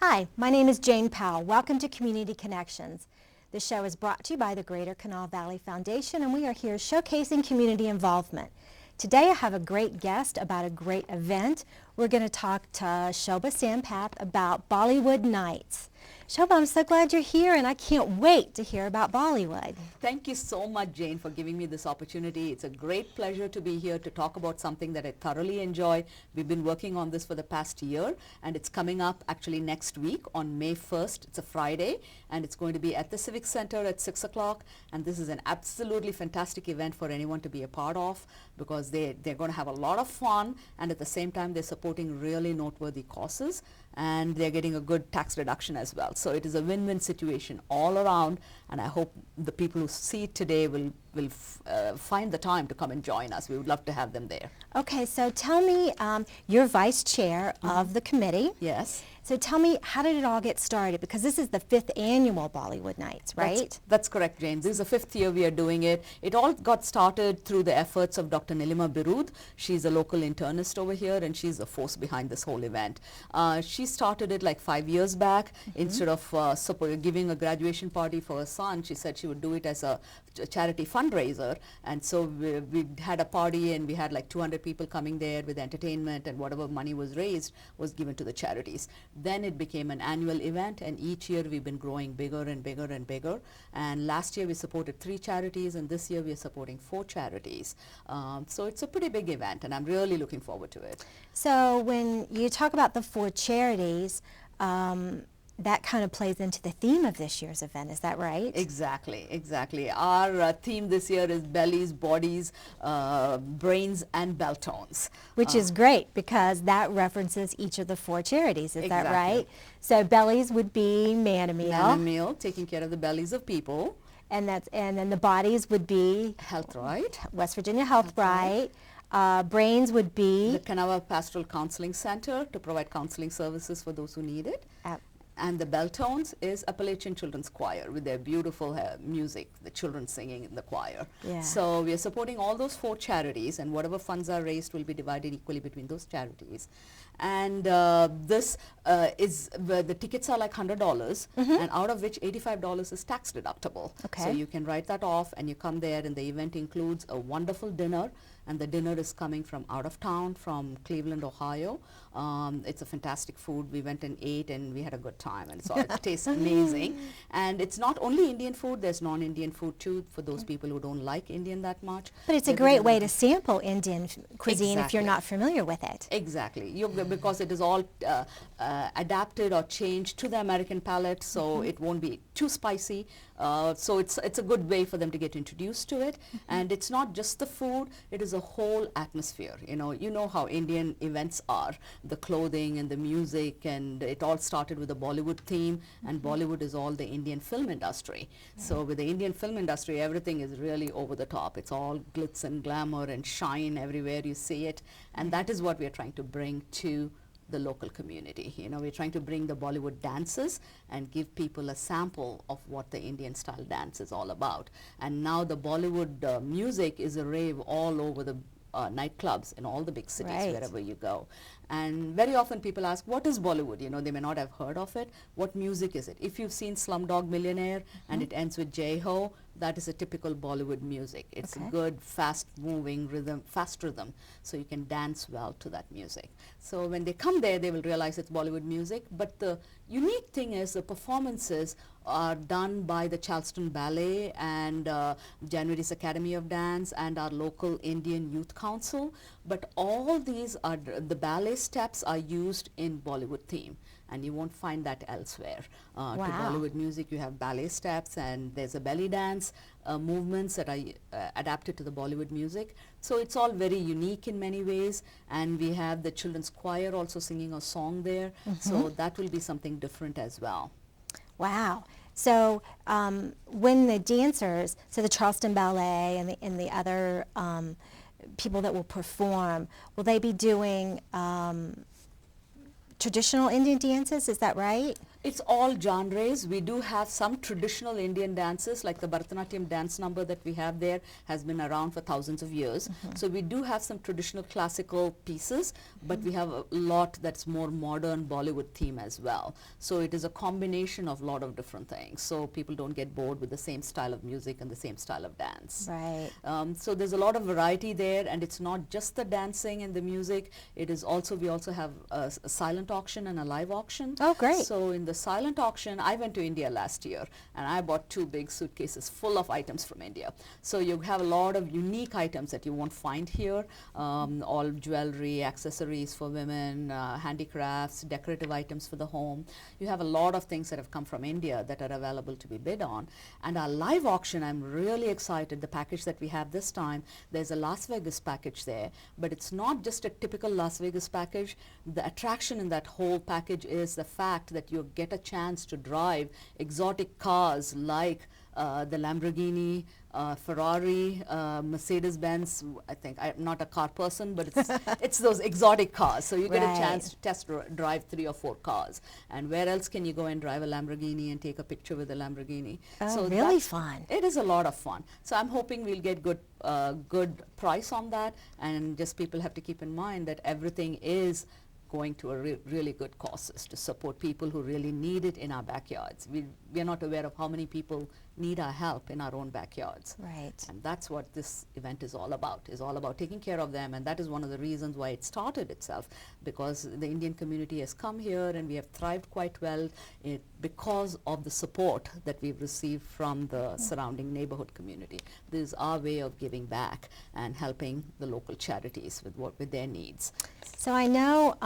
Hi, my name is Jane Powell. Welcome to Community Connections. This show is brought to you by the Greater Kanawha Valley Foundation, and we are here showcasing community involvement. Today I have a great guest about a great event. We're going to talk to Shoba Sampath about Bollywood Nights. Shoba, I'm so glad you're here, and I can't wait to hear about Bollywood. Thank you so much, Jane, for giving me this opportunity. It's a great pleasure to be here to talk about something that I thoroughly enjoy. We've been working on this for the past year, and it's coming up actually next week on May 1st. It's a Friday, and it's going to be at the Civic Center at 6 o'clock. And this is an absolutely fantastic event for anyone to be a part of, because they're going to have a lot of fun, and at the same time they're supporting really noteworthy causes, and they're getting a good tax reduction as well. So it is a win-win situation all around, and I hope the people who see it today will find the time to come and join us. We would love to have them there. Okay, so tell me, you're vice chair of the committee. Yes. So tell me, how did it all get started? Because this is the 5th annual Bollywood Nights, right? That's correct, Jane. This is the 5th year we are doing it. It all got started through the efforts of Dr. Nilima Birud. She's a local internist over here, and she's the force behind this whole event. She started it like 5 years back. Instead of giving a graduation party for her son, she said she would do it as a charity fundraiser. And so we had a party, and we had like 200 people coming there with entertainment, and whatever money was raised was given to the charities. Then it became an annual event, and each year we've been growing bigger and bigger and bigger. And last year we supported 3 charities, and this year we are supporting 4 charities. So it's a pretty big event, and I'm really looking forward to it. So when you talk about the 4 charities, that kind of plays into the theme of this year's event, is that right? Exactly, exactly. Our theme this year is bellies, bodies, brains, and bell tones. Which is great, because that references each of the 4 charities, is that right? So bellies would be Man a Meal. Man a Meal, taking care of the bellies of people. And then the bodies would be Health Right. West Virginia Health Right. Brains would be the Kanawha Pastoral Counseling Center, to provide counseling services for those who need it. And the bell tones is Appalachian Children's Choir, with their beautiful music, the children singing in the choir. Yeah. So we are supporting all those 4 charities, and whatever funds are raised will be divided equally between those charities. And this is the tickets are like $100, and out of which $85 is tax deductible. Okay. So you can write that off, and you come there, and the event includes a wonderful dinner. And the dinner is coming from out of town, from Cleveland, Ohio. It's a fantastic food. We went and ate, and we had a good time, and so it tastes amazing. And it's not only Indian food, there's non-Indian food too, for those people who don't like Indian that much. But it's a great way to sample Indian cuisine if you're not familiar with it. Exactly, because it is all adapted or changed to the American palate, so it won't be too spicy. So it's a good way for them to get introduced to it. And it's not just the food, it is a whole atmosphere. You know how Indian events are, the clothing and the music, and it all started with a Bollywood theme, and Bollywood is all the Indian film industry. So with the Indian film industry, everything is really over the top. It's all glitz and glamour and shine everywhere you see it, and that is what we are trying to bring to the local community. We're trying to bring the Bollywood dances and give people a sample of what the Indian style dance is all about. And now the Bollywood music is a rave all over the nightclubs in all the big cities, wherever you go. And very often people ask, what is Bollywood? They may not have heard of it. What music is it? If you've seen Slumdog Millionaire and it ends with Jai Ho, that is a typical Bollywood music. It's a good, fast-moving rhythm, fast rhythm, so you can dance well to that music. So when they come there, they will realize it's Bollywood music. But the unique thing is the performances are done by the Charleston Ballet and January's Academy of Dance and our local Indian Youth Council. But all these are, the ballet steps are used in Bollywood theme, and you won't find that elsewhere. To Bollywood music, you have ballet steps, and there's a belly dance movements that are adapted to the Bollywood music. So it's all very unique in many ways, and we have the children's choir also singing a song there. So that will be something different as well. Wow. So when the dancers, so the Charleston Ballet and the other people that will perform, will they be doing traditional Indian dances? Is that right? It's all genres. We do have some traditional Indian dances, like the Bharatanatyam dance number that we have there has been around for thousands of years. So we do have some traditional classical pieces, but we have a lot that's more modern Bollywood theme as well. So it is a combination of a lot of different things. So people don't get bored with the same style of music and the same style of dance. Right. So there's a lot of variety there, and it's not just the dancing and the music. It is also, we also have a silent auction and a live auction. Oh, great. So in the silent auction, I went to India last year, and I bought 2 big suitcases full of items from India. So you have a lot of unique items that you won't find here, all jewelry, accessories for women, handicrafts, decorative items for the home. You have a lot of things that have come from India that are available to be bid on. And our live auction, I'm really excited, the package that we have this time, there's a Las Vegas package there, but it's not just a typical Las Vegas package. The attraction in that whole package is the fact that you get a chance to drive exotic cars like the Lamborghini, Ferrari, Mercedes-Benz. I think I'm not a car person, but it's those exotic cars. So you get a chance to test drive 3 or 4 cars. And where else can you go and drive a Lamborghini and take a picture with a Lamborghini? Oh, so really fun. It is a lot of fun. So I'm hoping we'll get good price on that, and just people have to keep in mind that everything is going to a really good causes to support people who really need it in our backyards. We are not aware of how many people need our help in our own backyards. Right. And that's what this event is all about taking care of them, and that is one of the reasons why it started itself, because the Indian community has come here and we have thrived quite well because of the support that we've received from the surrounding neighborhood community. This is our way of giving back and helping the local charities with their needs. So I know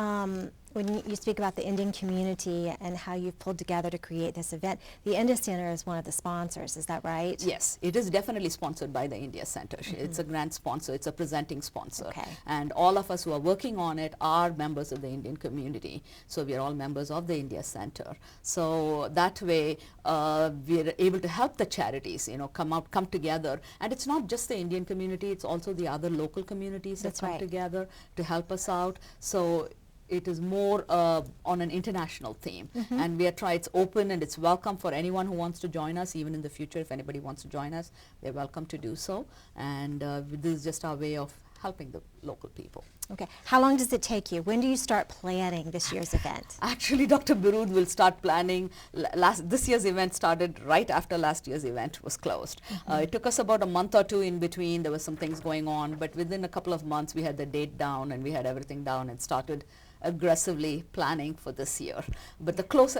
when you speak about the Indian community and how you've pulled together to create this event, the India Center is one of the sponsors, is that right? Yes, it is definitely sponsored by the India Center. It's a grant sponsor, it's a presenting sponsor. Okay. And all of us who are working on it are members of the Indian community. So we are all members of the India Center. So that way we are able to help the charities, come together. And it's not just the Indian community, it's also the other local communities that come together to help us out. So it is more on an international theme, and it's open and it's welcome for anyone who wants to join us. Even in the future, if anybody wants to join us, they're welcome to do so. And this is just our way of helping the local people. Okay. How long does it take you? When do you start planning this year's event? Actually, Dr. Birud will start planning. This year's event started right after last year's event was closed. It took us about a month or 2 in between. There were some things going on, but within a couple of months, we had the date down and we had everything down and started aggressively planning for this year. But the closer,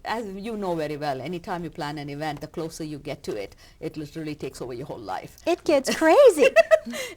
as you know very well, anytime you plan an event, the closer you get to it, it literally takes over your whole life. It gets crazy.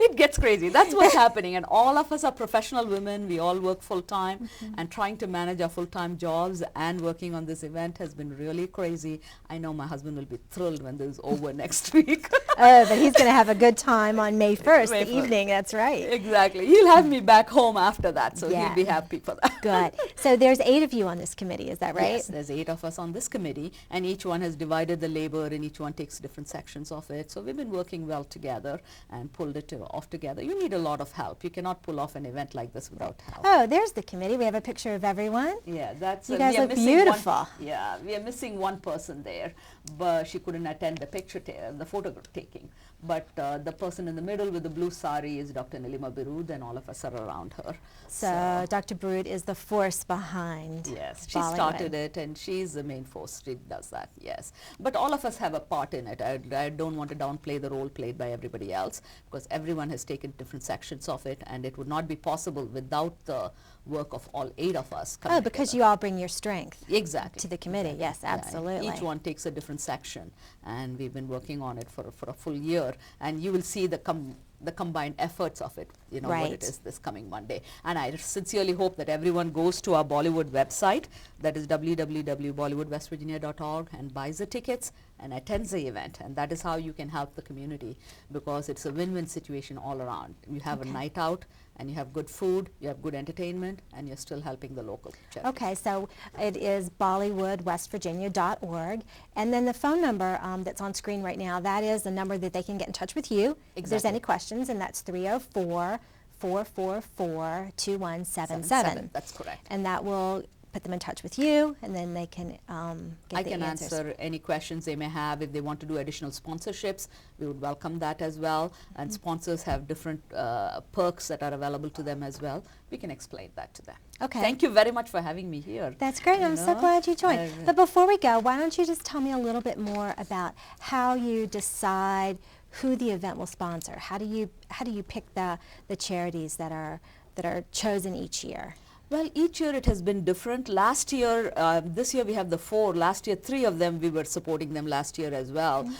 It gets crazy. That's what's happening. And all of us are professional women. We all work full-time, and trying to manage our full-time jobs and working on this event has been really crazy. I know my husband will be thrilled when this is over next week. Oh, but he's going to have a good time on May 1st, the evening. That's right. Exactly. He'll have me back home after that, so he'll be happy for that. Good. So there's 8 of you on this committee, is that right? Yes, there's 8 of us on this committee, and each one has divided the labor, and each one takes different sections of it. So we've been working well together and pulled it off together. You need a lot of help. You cannot pull off an event like this without help. Oh, there's the committee. We have a picture of everyone. Yeah, that's you guys look beautiful. We are missing one person there, but she couldn't attend the the photo taking. But the person in the middle with the blue sari is Dr. Nilima Birud, and all of us are around her. So Dr. Birud is the force behind Yes, she Bollywood. started it, and she's the main force. She does that, yes. But all of us have a part in it. I don't want to downplay the role played by everybody else, because everyone has taken different sections of it, and it would not be possible without the work of all 8 of us coming Oh, because together. you all bring your strength Exactly. to the committee. Yes, absolutely. Each one takes a different section, and we've been working on it for a full year, and you will see the combined efforts of it, what it is this coming Monday. And I sincerely hope that everyone goes to our Bollywood website, that is www.bollywoodwestvirginia.org, and buys the tickets and attends the event. And that is how you can help the community, because it's a win-win situation all around. You have a night out, and you have good food, you have good entertainment, and you're still helping the local charities. Okay, so it is bollywoodwestvirginia.org, and then the phone number that's on screen right now, that is the number that they can get in touch with you if there's any questions, and that's 304-444-2177. That's correct. And that will put them in touch with you, and then they can get I the can answers. answer any questions they may have. If they want to do additional sponsorships, we would welcome that as well. And sponsors have different perks that are available to them as well. We can explain that to them. Okay. Thank you very much for having me here. That's great. You I'm so know, glad you joined. I- But before we go, why don't you just tell me a little bit more about how you decide who the event will sponsor? How do you pick the charities that are chosen each year? Well, each year it has been different. Last year, this year we have the 4. Last year, 3 of them, we were supporting them last year as well.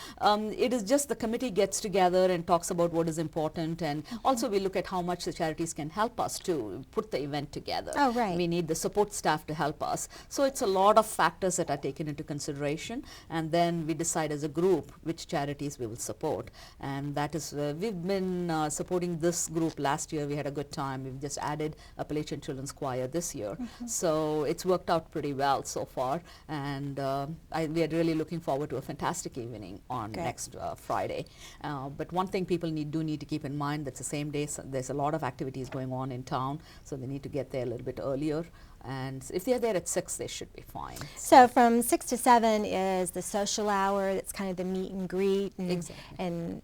It is just the committee gets together and talks about what is important, and also we look at how much the charities can help us to put the event together. Oh, right. We need the support staff to help us. So it's a lot of factors that are taken into consideration, and then we decide as a group which charities we will support. And that is, we've been supporting this group last year. We had a good time. We've just added Appalachian Children's Choir this year. So it's worked out pretty well so far, and we are really looking forward to a fantastic evening on Great. next Friday. But one thing people need to keep in mind, that's the same day, so there's a lot of activities going on in town, so they need to get there a little bit earlier. And if they're there at 6, they should be fine. So from 6 to 7 is the social hour. That's kind of the meet and greet, and, Exactly. and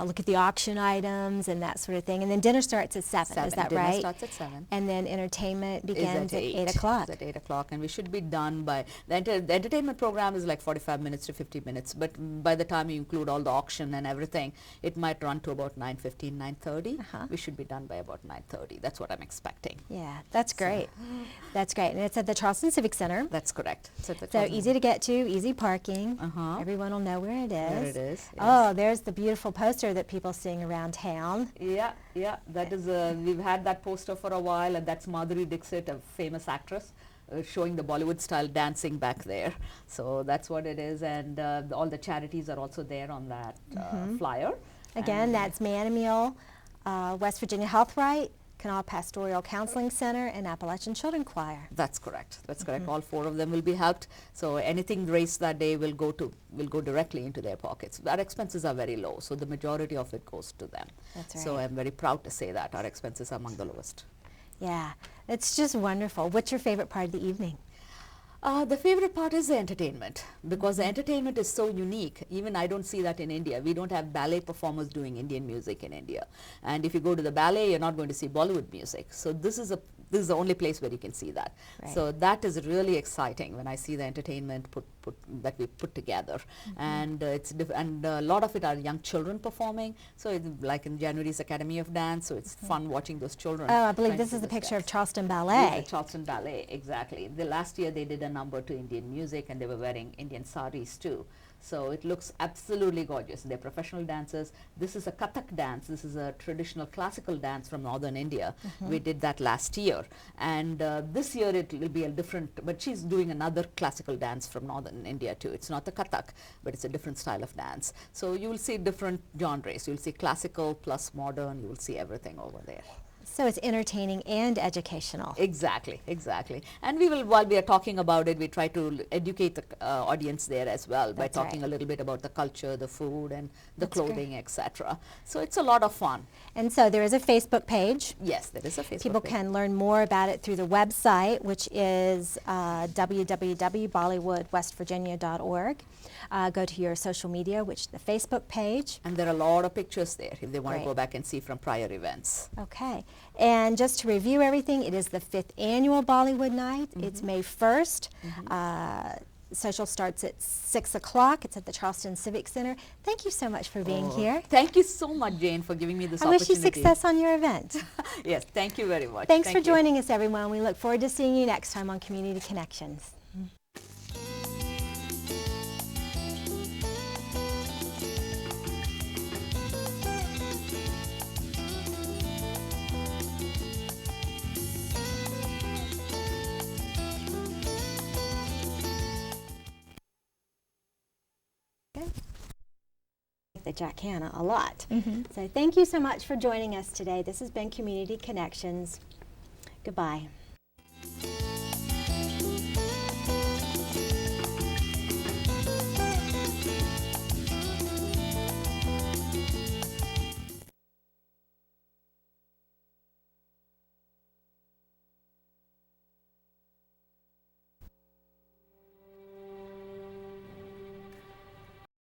look at the auction items and that sort of thing. And then dinner starts at 7, is that Dinner right? starts at 7. And then entertainment Is begins at 8 8. o'clock. It's at 8 o'clock, and we should be done by, the entertainment program is like 45 minutes to 50 minutes, but by the time you include all the auction and everything, it might run to about 9:15, 9:30. We should be done by about 9:30. That's what I'm expecting. Yeah, that's great. That's great. And it's at the Charleston Civic Center. That's correct. So So easy to get to, easy parking. Uh-huh. Everyone will know where it is. There it is. Yes. Oh, there's the beautiful poster that people seeing around town. Yeah, that is, we've had that poster for a while, and that's Madhuri Dixit, a famous actress, showing the Bollywood style dancing back there. So that's what it is, and all the charities are also there on that flyer. Again, And that's Manamil, West Virginia Health Right, Kanawha Pastoral Counseling Center, and Appalachian Children Choir. That's correct. That's correct. All 4 of them will be helped. So anything raised that day will go directly into their pockets. Our expenses are very low, so the majority of it goes to them. That's So right. I'm very proud to say that our expenses are among the lowest. Yeah, it's just wonderful. What's your favorite part of the evening? The favorite part is the entertainment, because the entertainment is so unique. Even I don't see that in India. We don't have ballet performers doing Indian music in India. And if you go to the ballet, you're not going to see Bollywood music. So this is the only place where you can see that. Right. So that is really exciting when I see the entertainment that we put together. And and a lot of it are young children performing. So it's like in January's Academy of Dance, so it's fun watching those children. Oh, I believe trying to this do is a this picture of dance. Charleston This is Ballet. the Charleston Ballet, exactly. The last year they did a number to Indian music, and they were wearing Indian saris too. So it looks absolutely gorgeous. They're professional dancers. This is a Kathak dance. This is a traditional classical dance from northern India. We did that last year. And this year it will be a different, but she's doing another classical dance from northern India too. It's not the Kathak, but it's a different style of dance. So you will see different genres. You'll see classical plus modern. You will see everything over there. So it's entertaining and educational. Exactly, exactly. And we will, while we are talking about it, we try to educate the audience there as well by That's talking right. a little bit about the culture, the food, and the That's great. clothing, etc. So it's a lot of fun. And so there is a Facebook page. Yes, there is a Facebook People page. can learn more about it through the website, which is www.bollywoodwestvirginia.org. Go to your social media, which is the Facebook page. And there are a lot of pictures there if they want Great. to go back and see from prior events. Okay. And just to review everything, it is the 5th annual Bollywood Night. It's May 1st. Social starts at 6 o'clock. It's at the Charleston Civic Center. Thank you so much for being here. Thank you so much, Jane, for giving me this I wish opportunity. you success on your event. Yes, thank you very much. Thanks Thank for you. joining us, everyone. We look forward to seeing you next time on Community Connections. The Jackana a lot. So thank you so much for joining us today. This has been Community Connections. Goodbye.